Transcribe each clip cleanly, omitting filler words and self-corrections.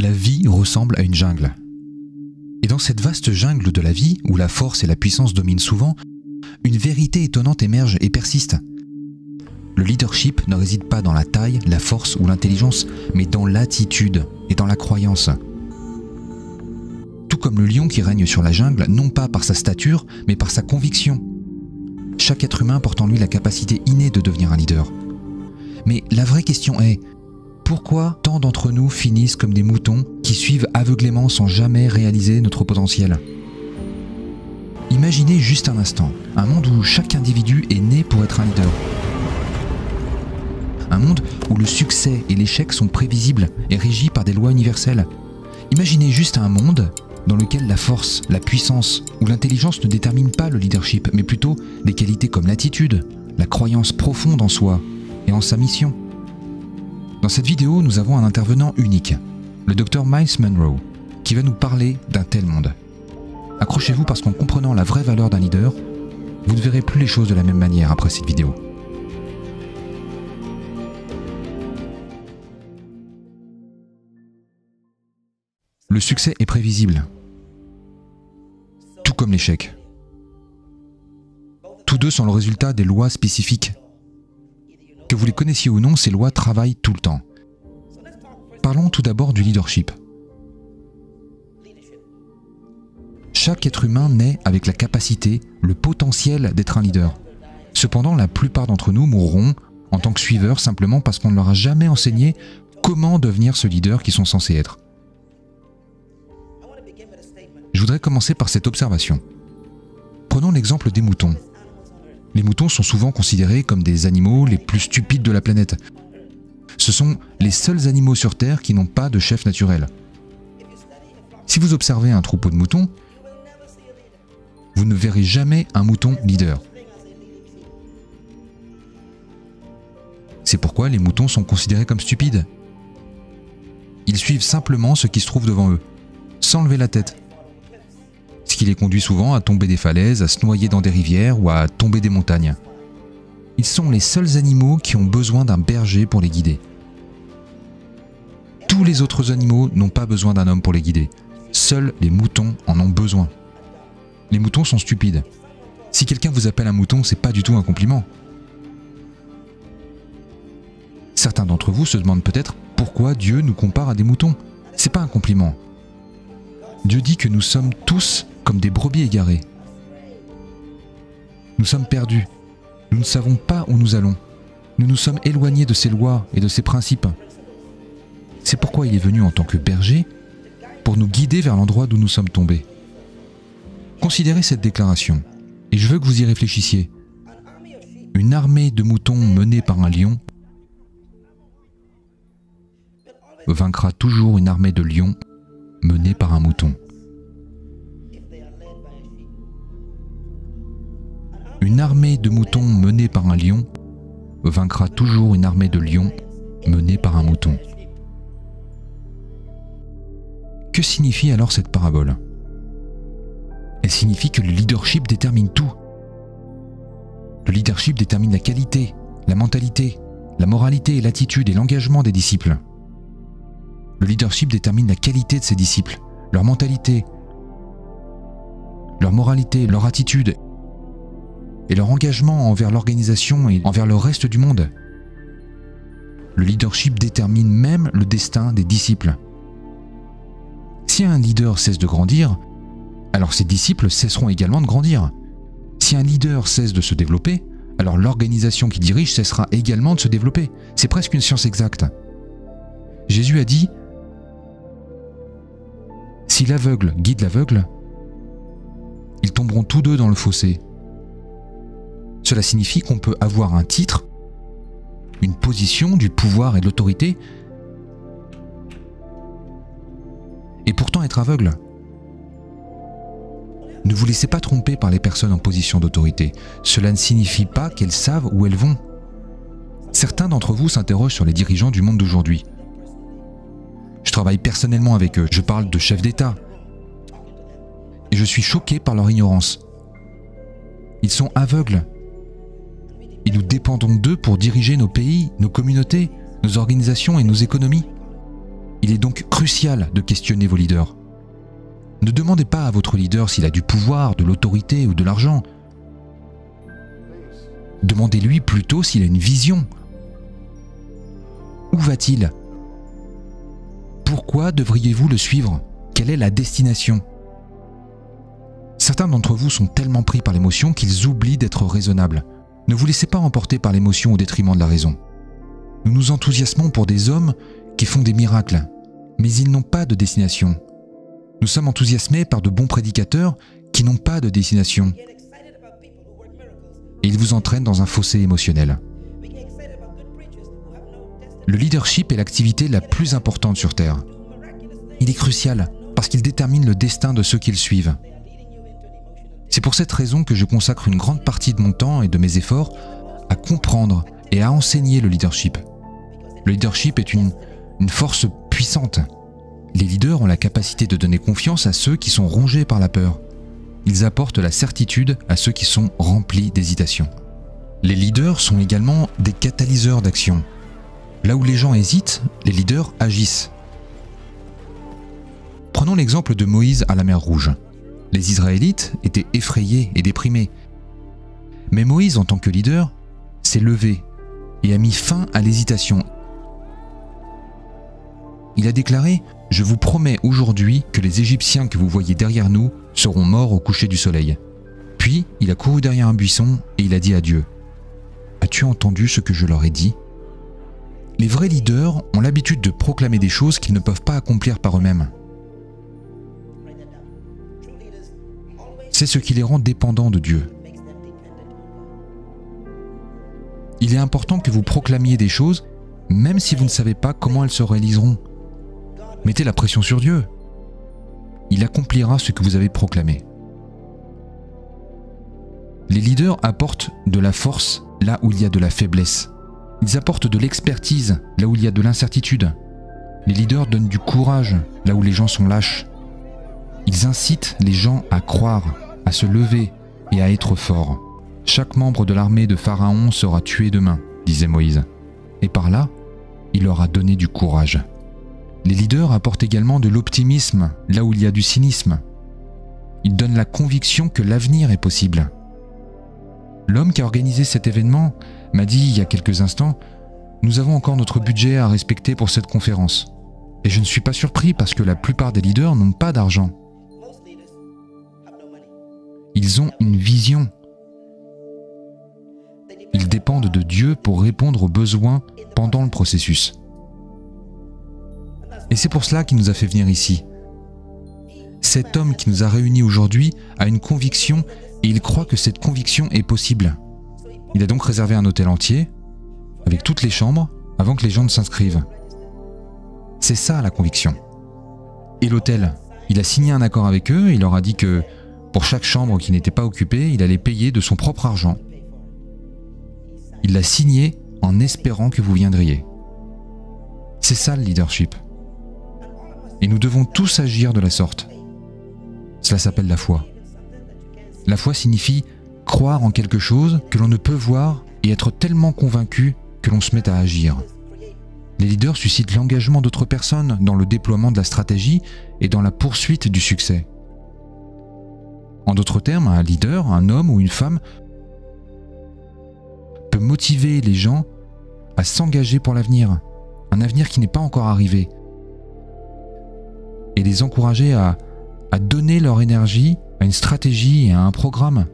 La vie ressemble à une jungle. Et dans cette vaste jungle de la vie, où la force et la puissance dominent souvent, une vérité étonnante émerge et persiste. Le leadership ne réside pas dans la taille, la force ou l'intelligence, mais dans l'attitude et dans la croyance. Tout comme le lion qui règne sur la jungle, non pas par sa stature, mais par sa conviction. Chaque être humain porte en lui la capacité innée de devenir un leader. Mais la vraie question est, pourquoi tant d'entre nous finissent comme des moutons qui suivent aveuglément sans jamais réaliser notre potentiel? Imaginez juste un instant, un monde où chaque individu est né pour être un leader. Un monde où le succès et l'échec sont prévisibles et régis par des lois universelles. Imaginez juste un monde dans lequel la force, la puissance ou l'intelligence ne déterminent pas le leadership, mais plutôt des qualités comme l'attitude, la croyance profonde en soi et en sa mission. Dans cette vidéo, nous avons un intervenant unique, le Dr Myles Munroe, qui va nous parler d'un tel monde. Accrochez-vous parce qu'en comprenant la vraie valeur d'un leader, vous ne verrez plus les choses de la même manière après cette vidéo. Le succès est prévisible, tout comme l'échec. Tous deux sont le résultat des lois spécifiques. Que vous les connaissiez ou non, ces lois travaillent tout le temps. Parlons tout d'abord du leadership. Chaque être humain naît avec la capacité, le potentiel d'être un leader. Cependant, la plupart d'entre nous mourront en tant que suiveurs simplement parce qu'on ne leur a jamais enseigné comment devenir ce leader qu'ils sont censés être. Je voudrais commencer par cette observation. Prenons l'exemple des moutons. Les moutons sont souvent considérés comme des animaux les plus stupides de la planète. Ce sont les seuls animaux sur Terre qui n'ont pas de chef naturel. Si vous observez un troupeau de moutons, vous ne verrez jamais un mouton leader. C'est pourquoi les moutons sont considérés comme stupides. Ils suivent simplement ce qui se trouve devant eux, sans lever la tête. Ce qui les conduit souvent à tomber des falaises, à se noyer dans des rivières ou à tomber des montagnes. Ils sont les seuls animaux qui ont besoin d'un berger pour les guider. Tous les autres animaux n'ont pas besoin d'un homme pour les guider. Seuls les moutons en ont besoin. Les moutons sont stupides. Si quelqu'un vous appelle un mouton, c'est pas du tout un compliment. Certains d'entre vous se demandent peut-être pourquoi Dieu nous compare à des moutons. C'est pas un compliment. Dieu dit que nous sommes tous comme des brebis égarées. Nous sommes perdus. Nous ne savons pas où nous allons. Nous nous sommes éloignés de ses lois et de ses principes. C'est pourquoi il est venu en tant que berger pour nous guider vers l'endroit d'où nous sommes tombés. Considérez cette déclaration, et je veux que vous y réfléchissiez. Une armée de moutons menée par un lion vaincra toujours une armée de lions menée par un mouton. Une armée de moutons menée par un lion vaincra toujours une armée de lions menée par un mouton. Que signifie alors cette parabole? Elle signifie que le leadership détermine tout. Le leadership détermine la qualité, la mentalité, la moralité, l'attitude et l'engagement des disciples. Le leadership détermine la qualité de ses disciples, leur mentalité, leur moralité, leur attitude et leur engagement envers l'organisation et envers le reste du monde. Le leadership détermine même le destin des disciples. Si un leader cesse de grandir, alors ses disciples cesseront également de grandir. Si un leader cesse de se développer, alors l'organisation qu'il dirige cessera également de se développer. C'est presque une science exacte. Jésus a dit: si l'aveugle guide l'aveugle, ils tomberont tous deux dans le fossé. Cela signifie qu'on peut avoir un titre, une position, du pouvoir et de l'autorité, et pourtant être aveugle. Ne vous laissez pas tromper par les personnes en position d'autorité. Cela ne signifie pas qu'elles savent où elles vont. Certains d'entre vous s'interrogent sur les dirigeants du monde d'aujourd'hui. Je travaille personnellement avec eux, je parle de chefs d'État. Et je suis choqué par leur ignorance. Ils sont aveugles. Et nous dépendons d'eux pour diriger nos pays, nos communautés, nos organisations et nos économies. Il est donc crucial de questionner vos leaders. Ne demandez pas à votre leader s'il a du pouvoir, de l'autorité ou de l'argent. Demandez-lui plutôt s'il a une vision. Où va-t-il? Pourquoi devriez-vous le suivre? Quelle est la destination? Certains d'entre vous sont tellement pris par l'émotion qu'ils oublient d'être raisonnables. Ne vous laissez pas emporter par l'émotion au détriment de la raison. Nous nous enthousiasmons pour des hommes qui font des miracles, mais ils n'ont pas de destination. Nous sommes enthousiasmés par de bons prédicateurs qui n'ont pas de destination. Et ils vous entraînent dans un fossé émotionnel. Le leadership est l'activité la plus importante sur Terre. Il est crucial parce qu'il détermine le destin de ceux qui le suivent. C'est pour cette raison que je consacre une grande partie de mon temps et de mes efforts à comprendre et à enseigner le leadership. Le leadership est une force puissante. Les leaders ont la capacité de donner confiance à ceux qui sont rongés par la peur. Ils apportent la certitude à ceux qui sont remplis d'hésitation. Les leaders sont également des catalyseurs d'action. Là où les gens hésitent, les leaders agissent. Prenons l'exemple de Moïse à la mer Rouge. Les Israélites étaient effrayés et déprimés. Mais Moïse, en tant que leader, s'est levé et a mis fin à l'hésitation. Il a déclaré « Je vous promets aujourd'hui que les Égyptiens que vous voyez derrière nous seront morts au coucher du soleil. » Puis, il a couru derrière un buisson et il a dit à Dieu « As-tu entendu ce que je leur ai dit ?» Les vrais leaders ont l'habitude de proclamer des choses qu'ils ne peuvent pas accomplir par eux-mêmes. C'est ce qui les rend dépendants de Dieu. Il est important que vous proclamiez des choses, même si vous ne savez pas comment elles se réaliseront. Mettez la pression sur Dieu. Il accomplira ce que vous avez proclamé. Les leaders apportent de la force là où il y a de la faiblesse. Ils apportent de l'expertise là où il y a de l'incertitude. Les leaders donnent du courage là où les gens sont lâches. Ils incitent les gens à croire, à se lever et à être forts. Chaque membre de l'armée de Pharaon sera tué demain, disait Moïse. Et par là, il leur a donné du courage. Les leaders apportent également de l'optimisme là où il y a du cynisme. Ils donnent la conviction que l'avenir est possible. L'homme qui a organisé cet événement m'a dit il y a quelques instants « Nous avons encore notre budget à respecter pour cette conférence. » Et je ne suis pas surpris parce que la plupart des leaders n'ont pas d'argent. Ils ont une vision. Ils dépendent de Dieu pour répondre aux besoins pendant le processus. Et c'est pour cela qu'il nous a fait venir ici. Cet homme qui nous a réunis aujourd'hui a une conviction et il croit que cette conviction est possible. Il a donc réservé un hôtel entier, avec toutes les chambres, avant que les gens ne s'inscrivent. C'est ça la conviction. Et l'hôtel, il a signé un accord avec eux, il leur a dit que pour chaque chambre qui n'était pas occupée, il allait payer de son propre argent. Il l'a signé en espérant que vous viendriez. C'est ça le leadership. Et nous devons tous agir de la sorte. Cela s'appelle la foi. La foi signifie croire en quelque chose que l'on ne peut voir et être tellement convaincu que l'on se met à agir. Les leaders suscitent l'engagement d'autres personnes dans le déploiement de la stratégie et dans la poursuite du succès. En d'autres termes, un leader, un homme ou une femme, peut motiver les gens à s'engager pour l'avenir, un avenir qui n'est pas encore arrivé, et les encourager à donner leur énergie à une stratégie et à un programme.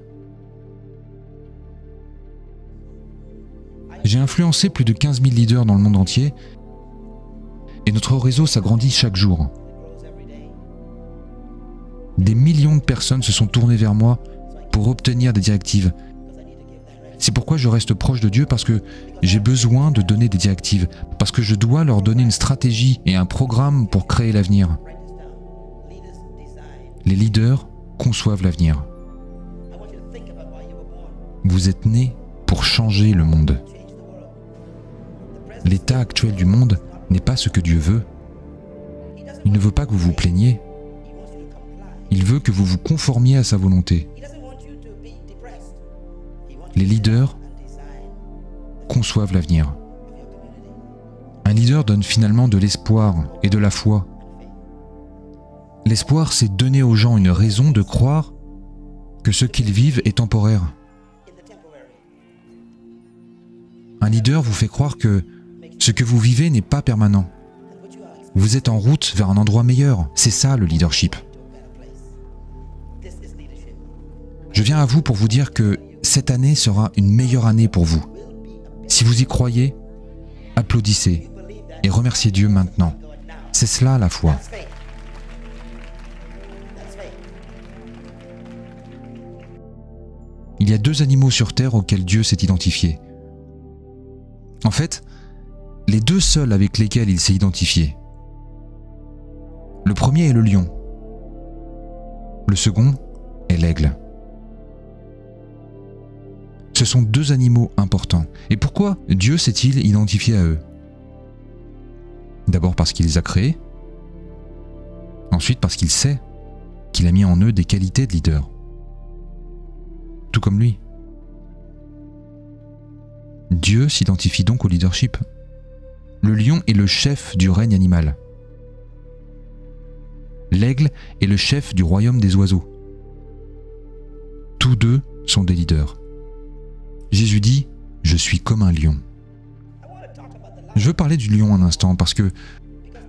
J'ai influencé plus de 15 000 leaders dans le monde entier et notre réseau s'agrandit chaque jour. Des millions de personnes se sont tournées vers moi pour obtenir des directives. C'est pourquoi je reste proche de Dieu, parce que j'ai besoin de donner des directives, parce que je dois leur donner une stratégie et un programme pour créer l'avenir. Les leaders conçoivent l'avenir. Vous êtes nés pour changer le monde. L'état actuel du monde n'est pas ce que Dieu veut. Il ne veut pas que vous vous plaigniez. Il veut que vous vous conformiez à sa volonté. Les leaders conçoivent l'avenir. Un leader donne finalement de l'espoir et de la foi. L'espoir, c'est donner aux gens une raison de croire que ce qu'ils vivent est temporaire. Un leader vous fait croire que ce que vous vivez n'est pas permanent. Vous êtes en route vers un endroit meilleur. C'est ça le leadership. Je viens à vous pour vous dire que cette année sera une meilleure année pour vous. Si vous y croyez, applaudissez et remerciez Dieu maintenant. C'est cela la foi. Il y a deux animaux sur terre auxquels Dieu s'est identifié. En fait, les deux seuls avec lesquels il s'est identifié. Le premier est le lion. Le second est l'aigle. Ce sont deux animaux importants. Et pourquoi Dieu s'est-il identifié à eux? D'abord parce qu'il les a créés. Ensuite parce qu'il sait qu'il a mis en eux des qualités de leader. Tout comme lui. Dieu s'identifie donc au leadership. Le lion est le chef du règne animal. L'aigle est le chef du royaume des oiseaux. Tous deux sont des leaders. Jésus dit « Je suis comme un lion ». Je veux parler du lion un instant parce que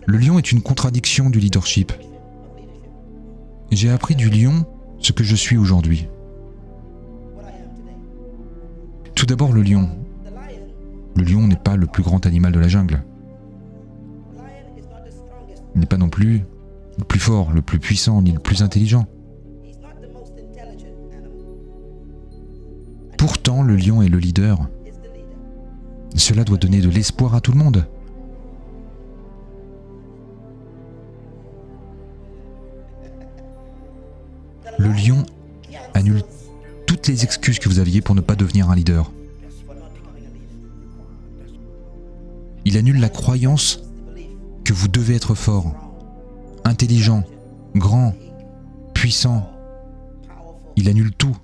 le lion est une contradiction du leadership. J'ai appris du lion ce que je suis aujourd'hui. Tout d'abord le lion. Le lion n'est pas le plus grand animal de la jungle. Il n'est pas non plus le plus fort, le plus puissant, ni le plus intelligent. Pourtant, le lion est le leader. Cela doit donner de l'espoir à tout le monde. Le lion annule toutes les excuses que vous aviez pour ne pas devenir un leader. Il annule la croyance que vous devez être fort, intelligent, grand, puissant. Il annule tout.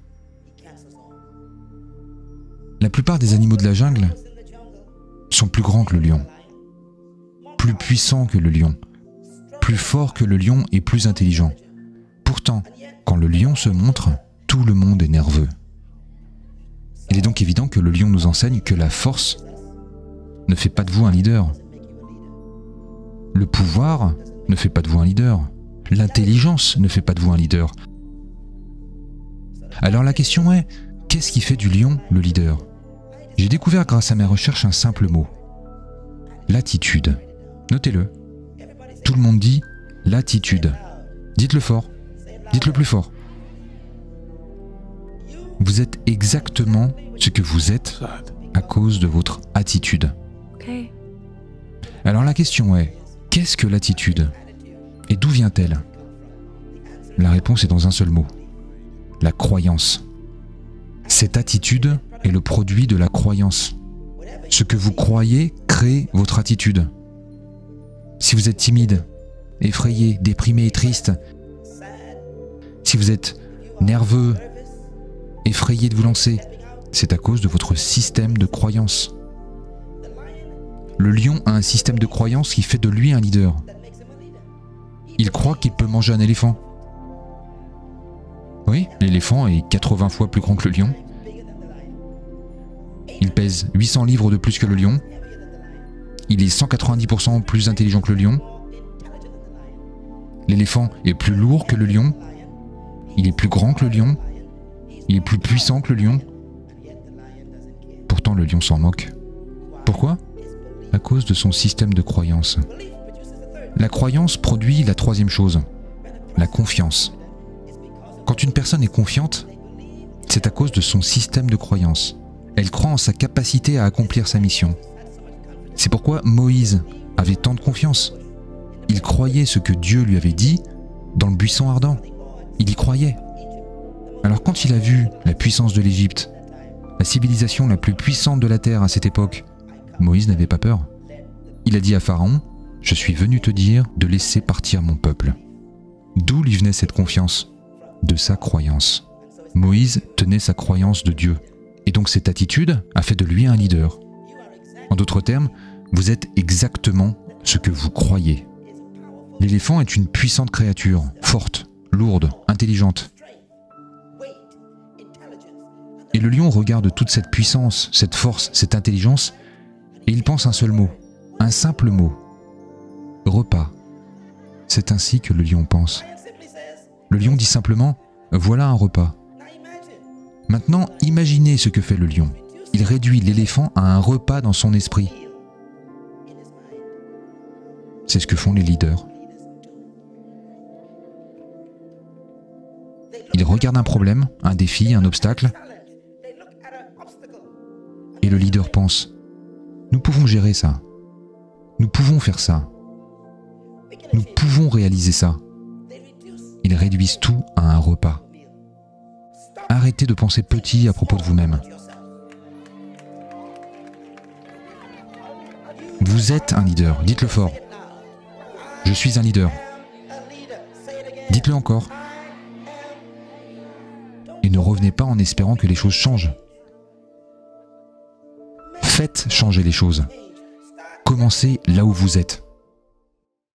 La plupart des animaux de la jungle sont plus grands que le lion, plus puissants que le lion, plus forts que le lion et plus intelligents. Pourtant, quand le lion se montre, tout le monde est nerveux. Il est donc évident que le lion nous enseigne que la force ne fait pas de vous un leader. Le pouvoir ne fait pas de vous un leader. L'intelligence ne fait pas de vous un leader. Alors la question est, qu'est-ce qui fait du lion le leader? J'ai découvert grâce à mes recherches un simple mot. L'attitude. Notez-le. Tout le monde dit l'attitude. Dites-le fort. Dites-le plus fort. Vous êtes exactement ce que vous êtes à cause de votre attitude. Alors la question est, qu'est-ce que l'attitude? Et d'où vient-elle? La réponse est dans un seul mot. La croyance. Cette attitude est le produit de la croyance. Ce que vous croyez crée votre attitude. Si vous êtes timide, effrayé, déprimé et triste, si vous êtes nerveux, effrayé de vous lancer, c'est à cause de votre système de croyance. Le lion a un système de croyance qui fait de lui un leader. Il croit qu'il peut manger un éléphant. Oui, l'éléphant est 80 fois plus grand que le lion. Il pèse 800 livres de plus que le lion. Il est 190% plus intelligent que le lion. L'éléphant est plus lourd que le lion. Il est plus grand que le lion. Il est plus puissant que le lion. Pourtant, le lion s'en moque. Pourquoi? À cause de son système de croyance. La croyance produit la troisième chose, la confiance. Quand une personne est confiante, c'est à cause de son système de croyance. Elle croit en sa capacité à accomplir sa mission. C'est pourquoi Moïse avait tant de confiance. Il croyait ce que Dieu lui avait dit dans le buisson ardent. Il y croyait. Alors quand il a vu la puissance de l'Égypte, la civilisation la plus puissante de la terre à cette époque, Moïse n'avait pas peur. Il a dit à Pharaon, « Je suis venu te dire de laisser partir mon peuple. » D'où lui venait cette confiance? De sa croyance. Moïse tenait sa croyance de Dieu. Et donc cette attitude a fait de lui un leader. En d'autres termes, Vous êtes exactement ce que vous croyez. L'éléphant est une puissante créature, forte, lourde, intelligente. Et le lion regarde toute cette puissance, cette force, cette intelligence, et il pense un seul mot, un simple mot. Repas. C'est ainsi que le lion pense. Le lion dit simplement, voilà un repas. Maintenant, imaginez ce que fait le lion. Il réduit l'éléphant à un repas dans son esprit. C'est ce que font les leaders. Ils regardent un problème, un défi, un obstacle, et le leader pense, nous pouvons gérer ça. Nous pouvons faire ça. Nous pouvons réaliser ça. Ils réduisent tout à un repas. Arrêtez de penser petit à propos de vous-même. Vous êtes un leader, dites-le fort. Je suis un leader. Dites-le encore. Et ne revenez pas en espérant que les choses changent. Faites changer les choses. Commencez là où vous êtes.